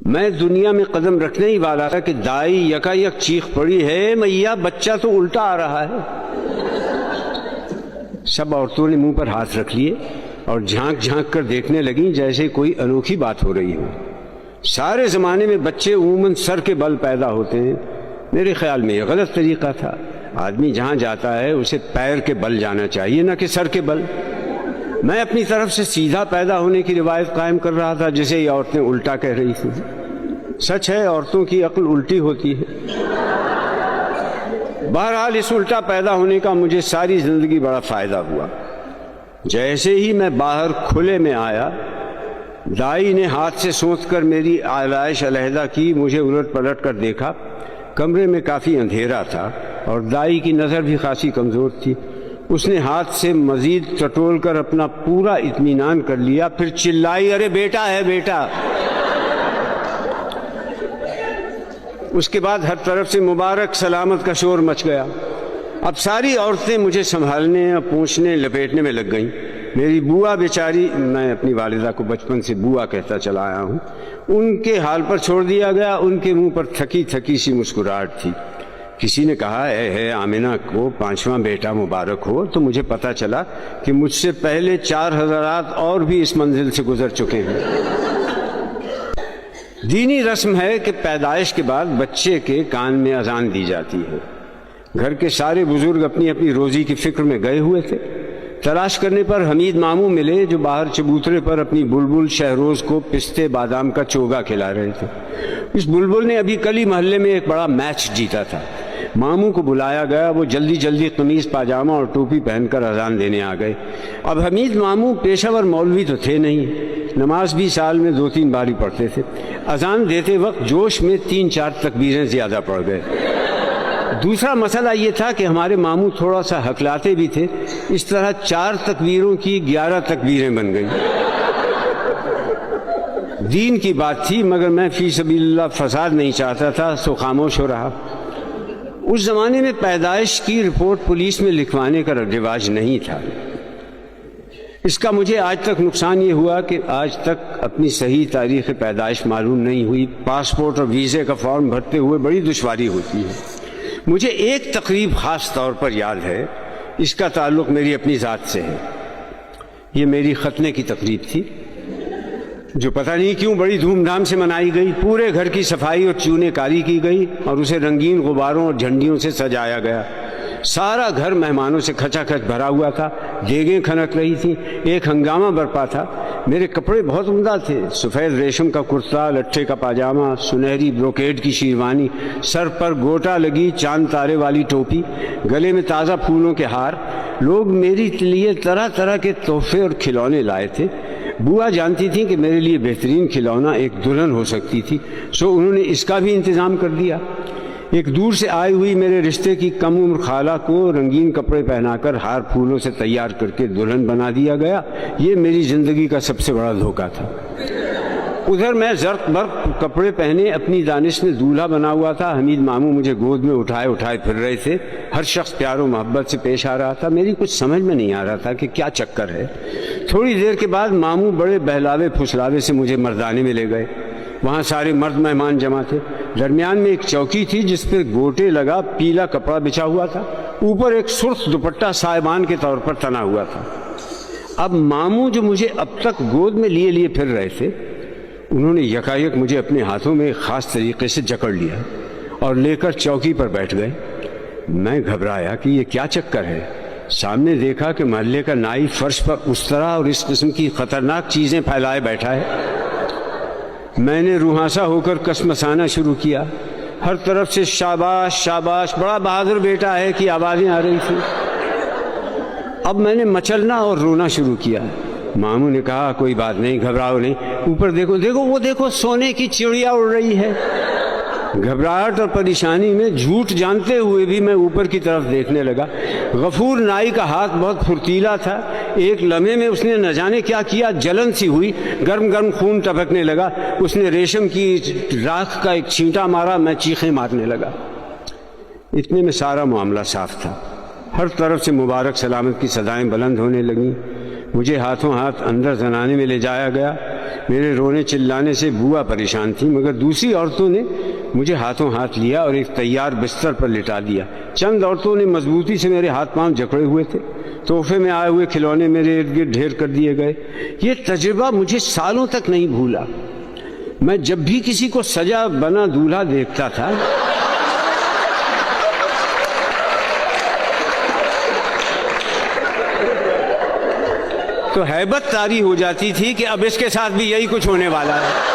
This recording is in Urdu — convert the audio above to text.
میں دنیا میں قدم رکھنے ہی والا تھا کہ دائی یکا یک چیخ پڑی ہے میاں بچہ تو الٹا آ رہا ہے۔ سب عورتوں نے منہ پر ہاتھ رکھ لیے اور جھانک جھانک کر دیکھنے لگیں جیسے کوئی انوکھی بات ہو رہی ہو۔ سارے زمانے میں بچے عموماً سر کے بل پیدا ہوتے ہیں، میرے خیال میں یہ غلط طریقہ تھا۔ آدمی جہاں جاتا ہے اسے پیر کے بل جانا چاہیے نہ کہ سر کے بل۔ میں اپنی طرف سے سیدھا پیدا ہونے کی روایت قائم کر رہا تھا جسے یہ عورتیں الٹا کہہ رہی تھیں۔ سچ ہے عورتوں کی عقل الٹی ہوتی ہے۔ بہرحال اس الٹا پیدا ہونے کا مجھے ساری زندگی بڑا فائدہ ہوا۔ جیسے ہی میں باہر کھلے میں آیا، دائی نے ہاتھ سے سونت کر میری آلائش علیحدہ کی، مجھے الٹ پلٹ کر دیکھا۔ کمرے میں کافی اندھیرا تھا اور دائی کی نظر بھی خاصی کمزور تھی۔ اس نے ہاتھ سے مزید ٹٹول کر اپنا پورا اطمینان کر لیا، پھر چلائی، ارے بیٹا ہے بیٹا۔ اس کے بعد ہر طرف سے مبارک سلامت کا شور مچ گیا۔ اب ساری عورتیں مجھے سنبھالنے، پوچھنے، لپیٹنے میں لگ گئیں۔ میری بوا بیچاری، میں اپنی والدہ کو بچپن سے بوا کہتا چلا آیا ہوں، ان کے حال پر چھوڑ دیا گیا۔ ان کے منہ پر تھکی تھکی سی مسکراہٹ تھی۔ کسی نے کہا ہے آمنہ کو 5واں بیٹا مبارک ہو، تو مجھے پتا چلا کہ مجھ سے پہلے 4 حضرات اور بھی اس منزل سے گزر چکے ہیں۔ دینی رسم ہے کہ پیدائش کے بعد بچے کے کان میں اذان دی جاتی ہے۔ گھر کے سارے بزرگ اپنی اپنی روزی کی فکر میں گئے ہوئے تھے۔ تلاش کرنے پر حمید ماموں ملے جو باہر چبوترے پر اپنی بلبل شہروز کو پستے بادام کا چوگا کھلا رہے تھے۔ اس بلبل نے ابھی کل ہی محلے میں ایک بڑا میچ جیتا تھا۔ ماموں کو بلایا گیا، وہ جلدی جلدی قمیض پاجامہ اور ٹوپی پہن کر اذان دینے آ گئے۔ اب حمید ماموں پیشہ ور مولوی تو تھے نہیں، نماز بھی سال میں 2-3 بار ہی پڑھتے تھے۔ اذان دیتے وقت جوش میں 3-4 تکبیریں زیادہ پڑھ گئے۔ دوسرا مسئلہ یہ تھا کہ ہمارے ماموں تھوڑا سا ہکلاتے بھی تھے، اس طرح 4 تکبیروں کی 11 تکبیریں بن گئیں۔ دین کی بات تھی مگر میں فی سبیل اللہ فساد نہیں چاہتا تھا، سو خاموش ہو رہا۔ اس زمانے میں پیدائش کی رپورٹ پولیس میں لکھوانے کا رواج نہیں تھا۔ اس کا مجھے آج تک نقصان یہ ہوا کہ آج تک اپنی صحیح تاریخ پیدائش معلوم نہیں ہوئی۔ پاسپورٹ اور ویزے کا فارم بھرتے ہوئے بڑی دشواری ہوتی ہے۔ مجھے ایک تقریب خاص طور پر یاد ہے، اس کا تعلق میری اپنی ذات سے ہے۔ یہ میری ختنے کی تقریب تھی جو پتہ نہیں کیوں بڑی دھوم دھام سے منائی گئی۔ پورے گھر کی صفائی اور چونے کاری کی گئی اور اسے رنگین غباروں اور جھنڈیوں سے سجایا گیا۔ سارا گھر مہمانوں سے کھچا کھچ بھرا ہوا تھا، دیگیں کھنک رہی تھیں، ایک ہنگامہ برپا تھا۔ میرے کپڑے بہت عمدہ تھے، سفید ریشم کا کرتا، لٹھے کا پاجامہ، سنہری بروکیڈ کی شیروانی، سر پر گوٹا لگی چاند تارے والی ٹوپی، گلے میں تازہ پھولوں کے ہار۔ لوگ میری لیے طرح طرح کے تحفے اور کھلونے لائے تھے۔ بوا جانتی تھیں کہ میرے لیے بہترین کھلونا ایک دلہن ہو سکتی تھی، سو انہوں نے اس کا بھی انتظام کر دیا۔ ایک دور سے آئی ہوئی میرے رشتے کی کم عمر خالہ کو رنگین کپڑے پہنا کر ہار پھولوں سے تیار کر کے دلہن بنا دیا گیا۔ یہ میری زندگی کا سب سے بڑا دھوکہ تھا۔ ادھر میں زرق برق کپڑے پہنے اپنی دانش میں دولہا بنا ہوا تھا۔ حمید ماموں مجھے گود میں اٹھائے اٹھائے پھر رہے تھے۔ ہر شخص پیار و محبت سے پیش آ رہا تھا۔ میری کچھ سمجھ میں نہیں آ رہا تھا کہ کیا چکر ہے۔ تھوڑی دیر کے بعد ماموں بڑے بہلاوے پھسلاوے سے مجھے مردانے میں لے گئے۔ وہاں سارے مرد مہمان جمع تھے۔ درمیان میں ایک چوکی تھی جس پر گوٹے لگا پیلا کپڑا بچھا ہوا تھا، اوپر ایک سرخ دوپٹہ سائبان کے طور پر تنا ہوا تھا۔ اب ماموں جو مجھے اب تک گود میں لیے لیے پھر رہے تھے، انہوں نے یکایک مجھے اپنے ہاتھوں میں خاص طریقے سے جکڑ لیا اور لے کر چوکی پر بیٹھ گئے۔ میں گھبرایا کہ یہ کیا چکر ہے۔ سامنے دیکھا کہ محلے کا نائی فرش پر اس طرح اور اس قسم کی خطرناک چیزیں پھیلائے بیٹھا ہے۔ میں نے روحانسا ہو کر کسمسانا شروع کیا۔ ہر طرف سے شاباش شاباش، بڑا بہادر بیٹا ہے کی آوازیں آ رہی تھیں۔ اب میں نے مچلنا اور رونا شروع کیا۔ ماموں نے کہا کوئی بات نہیں، گھبراؤ نہیں، اوپر دیکھو دیکھو، وہ دیکھو سونے کی چڑیا اڑ رہی ہے۔ گھبراہٹ اور پریشانی میں جھوٹ جانتے ہوئے بھی میں اوپر کی طرف دیکھنے لگا۔ غفور نائی کا ہاتھ بہت پھرتیلا تھا۔ ایک لمحے میں اس نے نہ جانے کیا کیا، جلن سی ہوئی، گرم گرم خون ٹپکنے لگا۔ اس نے ریشم کی راکھ کا ایک چھینٹا مارا، میں چیخیں مارنے لگا۔ اتنے میں سارا معاملہ صاف تھا۔ ہر طرف سے مبارک سلامت کی صدائیں بلند ہونے لگیں۔ مجھے ہاتھوں ہاتھ اندر زنانے میں لے جایا گیا۔ میرے رونے چلانے سے بوا پریشان تھی، مگر دوسری عورتوں نے مجھے ہاتھوں ہاتھ لیا اور ایک تیار بستر پر لٹا دیا۔ چند عورتوں نے مضبوطی سے میرے ہاتھ پاؤں جکڑے ہوئے تھے۔ تحفے میں آئے ہوئے کھلونے میرے ارد گرد ڈھیر کر دیے گئے۔ یہ تجربہ مجھے سالوں تک نہیں بھولا۔ میں جب بھی کسی کو سجا بنا دولہا دیکھتا تھا تو ہیبت طاری ہو جاتی تھی کہ اب اس کے ساتھ بھی یہی کچھ ہونے والا ہے۔